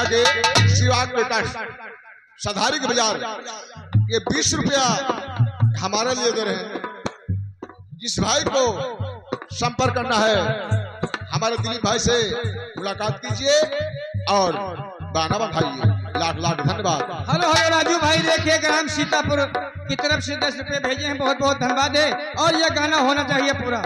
के शिवाग बेटा सधारी के बाजार ये 20 रुपया हमारे लिए दे रहे हैं। जिस भाई को संपर्क करना है हमारे दिलीप भाई से मुलाकात कीजिए और गाना बधाइए। लाख लाख धन्यवाद। हेलो हेलो राजू भाई, देखिए ग्राम सीतापुर की तरफ से 10 रुपए भेजे हैं, बहुत बहुत धन्यवाद है। और यह गाना होना चाहिए पूरा।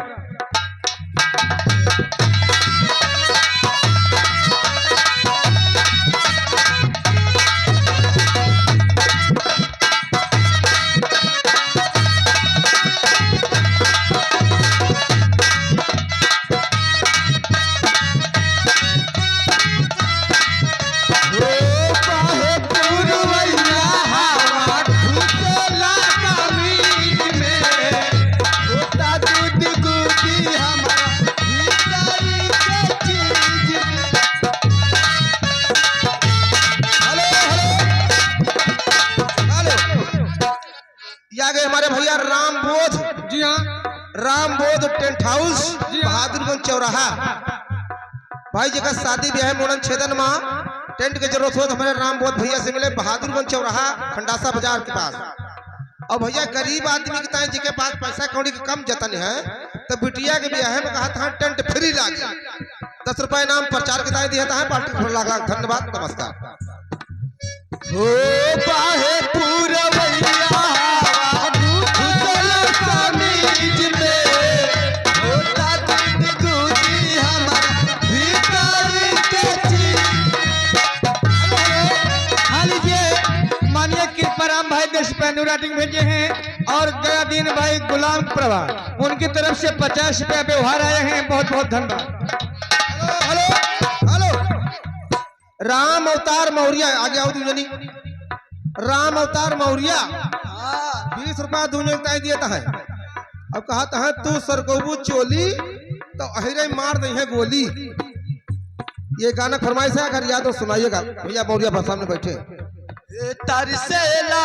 हमारे भैया राम बोध, जी हाँ, राम बोध टेंट हाउस बहादुरगंज चौराहा। भाई जगह शादी ब्याह मोड़न छेदन माँ टेंट की जरूरत हो तो हमारे राम बोध भैया से मिले बहादुरगंज चौराहा खंडासा बाजार के पास। और भैया गरीब आदमी के ताई जिनके पास पैसा कौड़ी के कम जतन है तो बिटिया के ब्याह में कहा था टेंट फ्री लागे 10 रुपए नाम प्रचार के ताई दिया था पार्टी लाख लाख धन्यवाद नमस्कार। हो बाहे पूरवैया राइटिंग भेजे हैं और गयादीन भाई गुलाम प्रभा उनकी तरफ से 50 रुपया व्यवहार आए हैं, बहुत बहुत धन्यवाद। हेलो हेलो राम अवतार मौर्य आगे आओ दूजनी। राम अवतार मौर्य 20 रुपया दूजनी दिया है। अब कहा है तू सरकोबू चोली तो अहिरे मार दे है गोली। ये गाना फरमाइश है, अगर याद हो सुनाइएगा। भैया मौर्य सामने बैठे तरसेला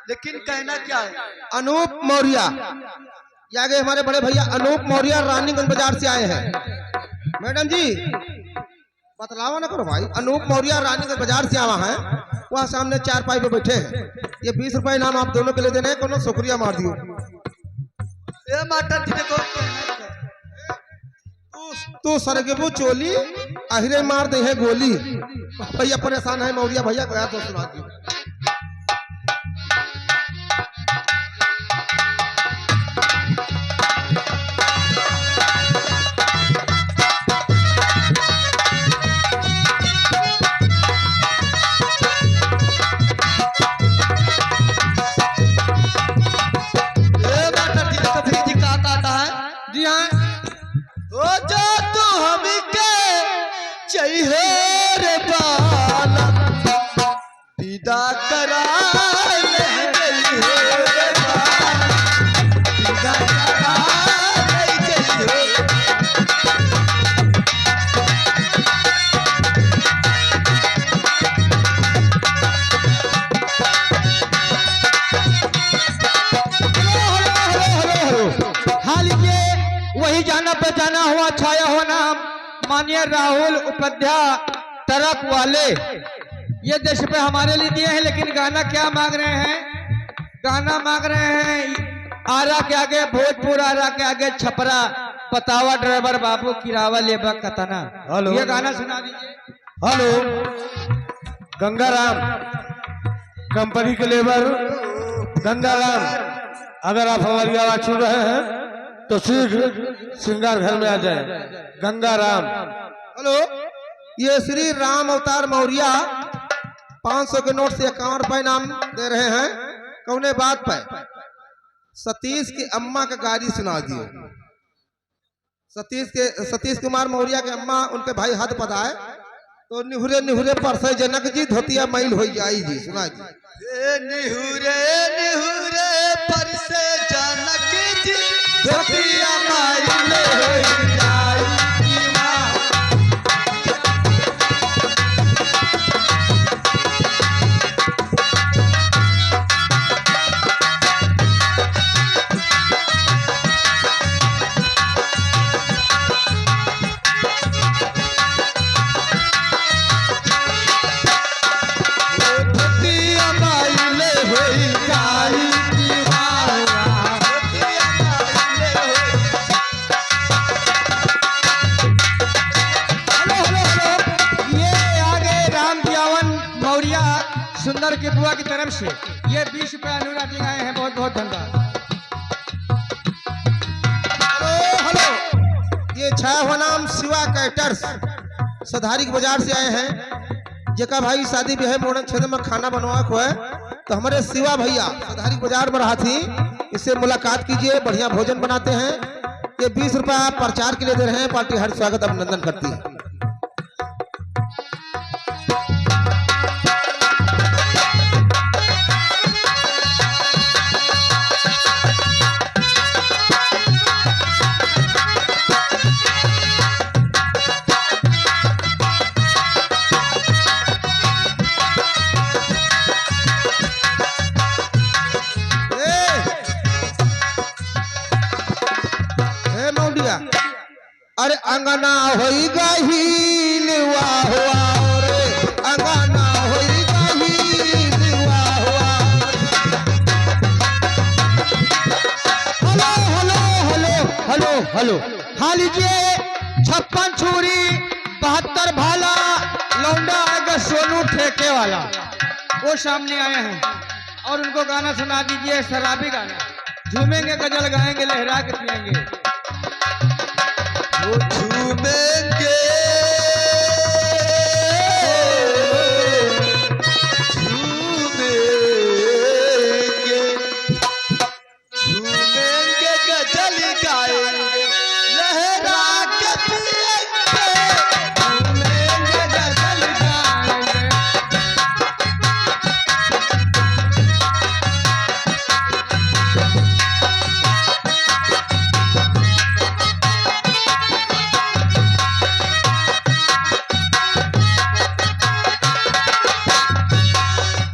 लेकिन कहना क्या है। अनूप मौर्य आगे हमारे बड़े भैया अनूप मौर्य रानीगंज बाजार से आए हैं। मैडम जी बतलावा ना करो भाई। अनूप मौर्य रानीगंज बाजार से आवा है, वह सामने 4 पाई पे बैठे हैं। ये 20 रुपए नाम आप दोनों के लिए देने को शुक्रिया मार दियो। तू सरगेबू चोली अहिरे मार दे है गोली। भैया परेशान है मौर्य भैया गया तो सुना दियो। जाना हुआ छाया हुआ नाम माननीय राहुल उपाध्याय ट्रक वाले ये 10 रुपए हमारे लिए दिए हैं। लेकिन गाना क्या मांग रहे हैं? गाना मांग रहे हैं आरा के आगे भोजपुर, आरा के आगे छपरा, बतावा ड्राइवर बाबू किरावा लेबा कतना। हेलो, ये गाना सुना दीजिए। हेलो, गंगाराम कंपनी के लेबर गंगाराम, अगर आप हमारी आवाज सुन रहे हैं तो शीघ्र श्रृंगार घर में आ जाए। गंगाराम। हेलो, ये श्री राम अवतार मौर्य 500 के नोट से 51 रुपए नाम दे रहे हैं। कौने बात पे सतीश की अम्मा का गाली सुना दियो। सतीश कुमार मौर्य के अम्मा उनके भाई हद पदाए तो निहुरे निहुरे परसे जनक जी धोतिया मैल हो जाई जी। सुना जी निहुरे निहुरे पर से जनक जी धोतिया माइल हो जाई की माँ। धोतिया माइल हो जाई की माँ। धोतिया माइल हो। हेलो हेलो हेलो, ये आगे राम जियावन मौर्य सुंदर की बुआ की तरफ से ये 20 रुपये अनुराटी आए हैं। बहुत बहुत धन्यवाद। हेलो हेलो, ये छाया हुआ नाम शिवा कैटर्स सधारी के बाजार से आए हैं। जेका भाई शादी ब्याह मोड़न क्षेत्र में खाना बनवा को है तो हमारे शिवा भैया सधारी बाजार में रहा थी, इससे मुलाकात कीजिए। बढ़िया भोजन बनाते हैं। ये 20 रुपया प्रचार के लिए दे रहे हैं। पार्टी हर स्वागत अभिनंदन करती है। ए मौलिया, अरे अंगना होई गहील वाह वाह रे, अंगना होई गहील वाह वाह। Hello hello hello hello hello, हाँ लीजिए 56 छुरी 72 भाला लौंडा आएगा सोनू ठेके वाला, वो सामने आए हैं और उनको गाना सुना दीजिए। शराबी गाना, झूमेंगे गजल गाएंगे लहरा के पिएंगे। वो झूमेंगे झूमेंगे झूमेंगे गजल गाएंगे लहरा के पिएंगे। झूमेंगे गजल गाएंगे।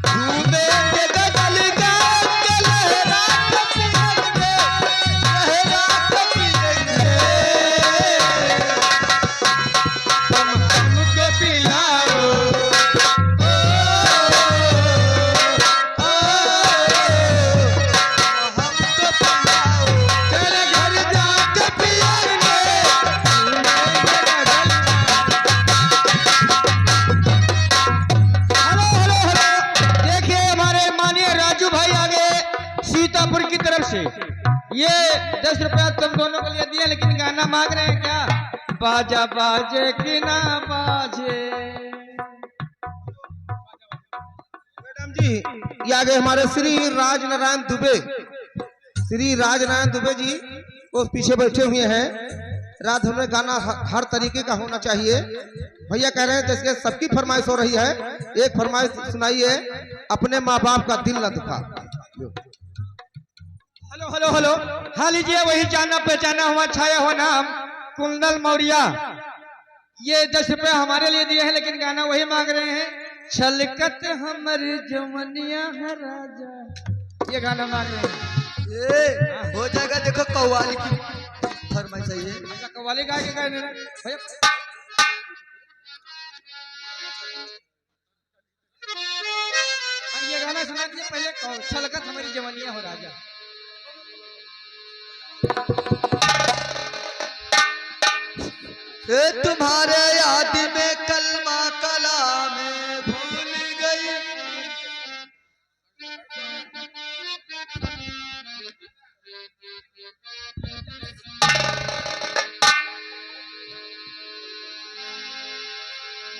झूमेंगे गजल गाएंगे लहरा के पिएंगे। लहरा के पिएंगे। तुम हमको पिलाओ हमको पिलाओ, तेरे घर जाके पिएंगे। हेलो हेलो हेलो, देखिए हमारे माननीय राजू भाई आगे सीतापुर की तरफ से ये 10 रुपया तुम दोनों के लिए दिए, लेकिन गाना मांग रहे हैं क्या? बाजा बाजे कि ना बाजे। मैडम जी, ये आगे हमारे श्री राजनारायण दुबे, श्री राजनारायण दुबे जी वो पीछे बैठे हुए हैं। रात हमें गाना हर तरीके का होना चाहिए। भैया कह रहे हैं जैसे सबकी फरमाइश हो रही है, एक फरमाइश सुनाइए, अपने माँ बाप का दिल न दुखा। हेलो हेलो हेलो, हाँ लीजिए वही जाना पहचाना हुआ छाया हुआ नाम कुंदन मौर्य, ये 10 रुपया हमारे लिए दिए हैं, लेकिन गाना वही मांग रहे हैं। छलकत हमारी जमनिया है राजा, ये गाना मांग रहे हैं। ए, हो जाएगा। देखो कव्वाली की फरमाइश चाहिए। अच्छा, कव्वाली गा के गाए ना भैया। हाँ, ये गाना सुना दीजिए पहले। छलकत हमारी जवानिया हो राजा। ए, तुम्हारे याद में कलमा कला में भूल गई।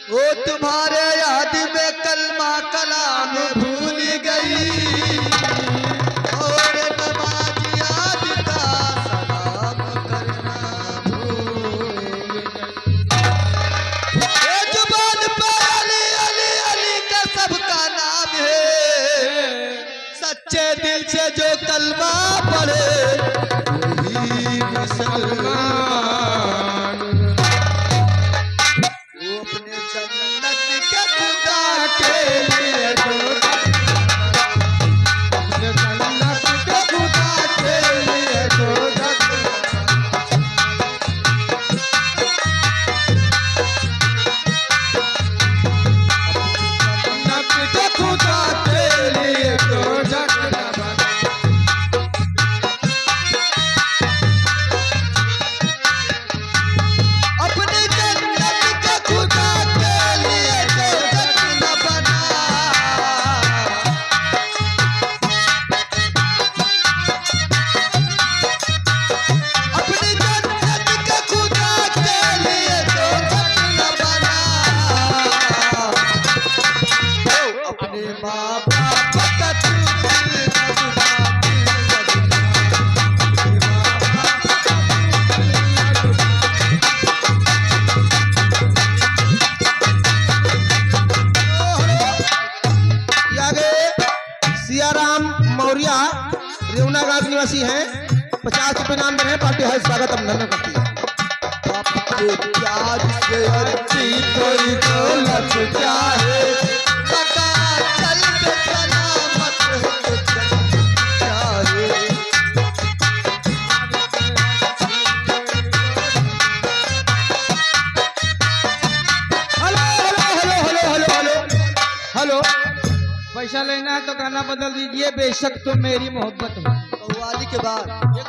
वो तुम्हारे याद में कलमा कलाम भूल गई और नमाजी 50 रुपये नाम दे रहे हैं, पार्टी है स्वागत अभिनंदन करती है। आपके प्यार से अच्छी कोई दौलत चाहे पता चल के सलामत है तो चाहे। Hello hello hello hello hello hello, पैसा लेना है तो गाना बदल दीजिए, बेशक तुम मेरी मोहब्बत हो। कव्वाली के बाद आपके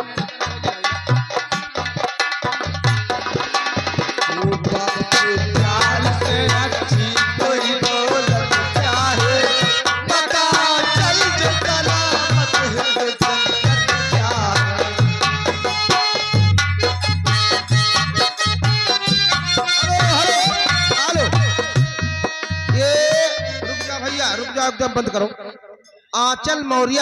प्यार से अच्छी कोई दौलत चाहे पता चल के सलामत है तो जन्नत चाहे। हेलो, ये रुक जा भैया, रुक जाओ, एकदम बंद करो। आंचल मौर्य